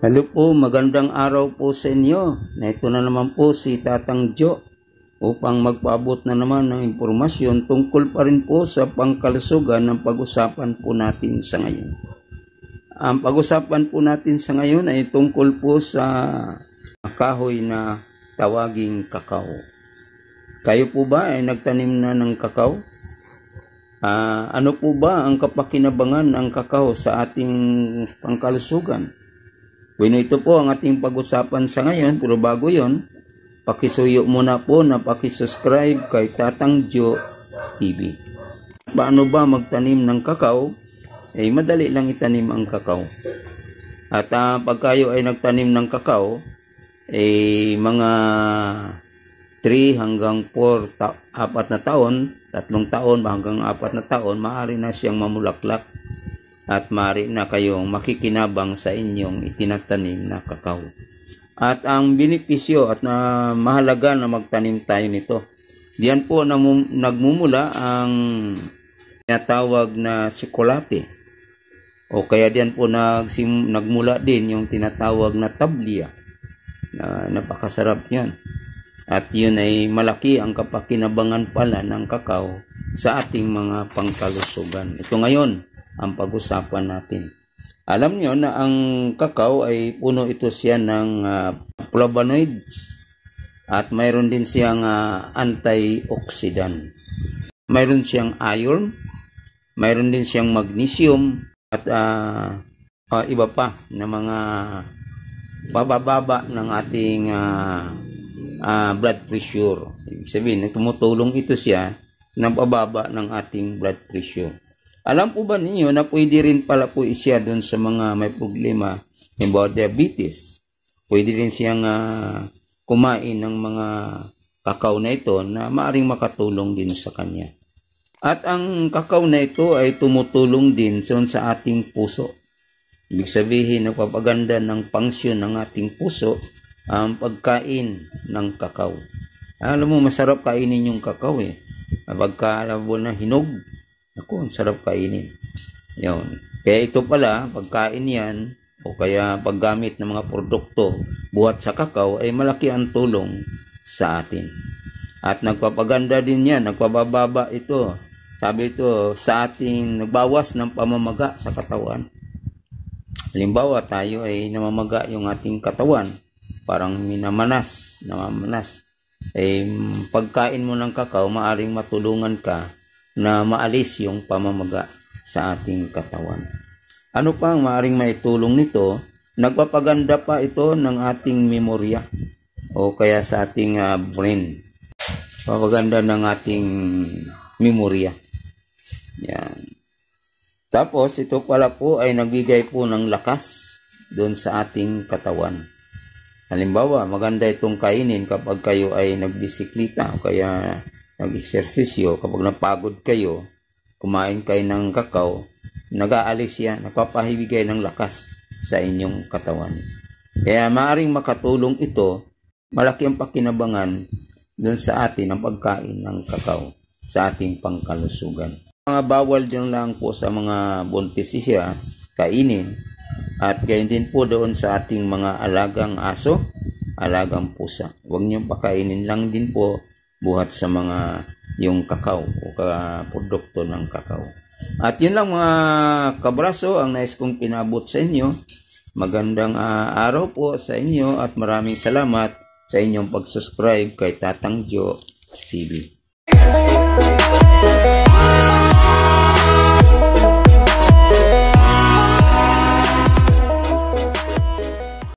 Hello po, magandang araw po sa inyo. Ito na naman po si Tatang Jo upang magpaabot na naman ng impormasyon tungkol pa rin po sa pangkalusugan ng pag-usapan po natin sa ngayon. Ang pag-usapan po natin sa ngayon ay tungkol po sa kahoy na tawaging kakao. Kayo po ba ay nagtanim na ng kakao? Ano po ba ang kapakinabangan ng kakao sa ating pangkalusugan? Bueno, ito po ang ating pag-usapan sa ngayon, pero bago yon, pakisuyo muna po na pakisubscribe kay Tatang Jo TV. Paano ba magtanim ng kakao? Madali lang itanim ang kakao. At pag kayo ay nagtanim ng kakao, mga 3 hanggang 4 na taon, 3 taon hanggang 4 na taon, maaari na siyang mamulaklak. At maaari na kayong makikinabang sa inyong itinatanim na kakao. At ang benepisyo at mahalaga na magtanim tayo nito. Diyan po nagmumula ang tinatawag na tsokolate. O kaya diyan po nagmula din yung tinatawag na tablia. Napakasarap yan. At yun ay malaki ang kapakinabangan pala ng kakao sa ating mga pangkalusugan. Ito ngayon ang pag-usapan natin. Alam nyo na ang kakao ay puno ito siya ng flavonoid at mayroon din siyang antioxidant. Mayroon siyang iron, mayroon din siyang magnesium at iba pa na mga bababa ng ating blood pressure. Ibig sabihin, tumutulong ito siya na pababa ng ating blood pressure. Alam po ba ninyo na pwede rin pala po siya doon sa mga may problema about diabetes? Pwede rin siyang kumain ng mga kakao na ito na maaring makatulong din sa kanya. At ang kakao na ito ay tumutulong din sa ating puso. Ibig sabihin, nagpapaganda ng pangsyon ng ating puso ang pagkain ng kakao. Alam mo, masarap kainin yung kakao Pagka alam mo na hinog, ako, ang sarap kainin. Yun. Kaya ito pala, pagkain yan, o kaya paggamit ng mga produkto buhat sa kakao, ay malaki ang tulong sa atin. At nagpapaganda din yan, nagpabababa ito. Sabi ito, sa ating nagbawas ng pamamaga sa katawan. Halimbawa, tayo ay namamaga yung ating katawan. Parang namamanas. Pagkain mo ng kakao, maaring matulungan ka na maalis yung pamamaga sa ating katawan. Ano pa ang maaaring maitulong nito? Nagpapaganda pa ito ng ating memorya o kaya sa ating brain. Papaganda ng ating memorya. Yan. Tapos ito pala po ay nagbigay po ng lakas doon sa ating katawan. Halimbawa, maganda itong kainin kapag kayo ay nagbisikleta o kaya nag-eksersisyo. Kapag napagod kayo, kumain kayo ng kakao, nag-aalis yan, nagpapahibigay ng lakas sa inyong katawan. Kaya maaaring makatulong ito, malaki ang pakinabangan dun sa atin ang pagkain ng kakao sa ating pangkalusugan. Mga bawal din lang po sa mga buntis siya, kainin, at gayon din po doon sa ating mga alagang aso, alagang pusa. Huwag niyong pakainin lang din po buhat sa mga yung kakao o produkto ng kakao. At yun lang mga kabraso ang nais kong pinabot sa inyo. Magandang araw po sa inyo at maraming salamat sa inyong pag-subscribe kay Tatang Jo TV.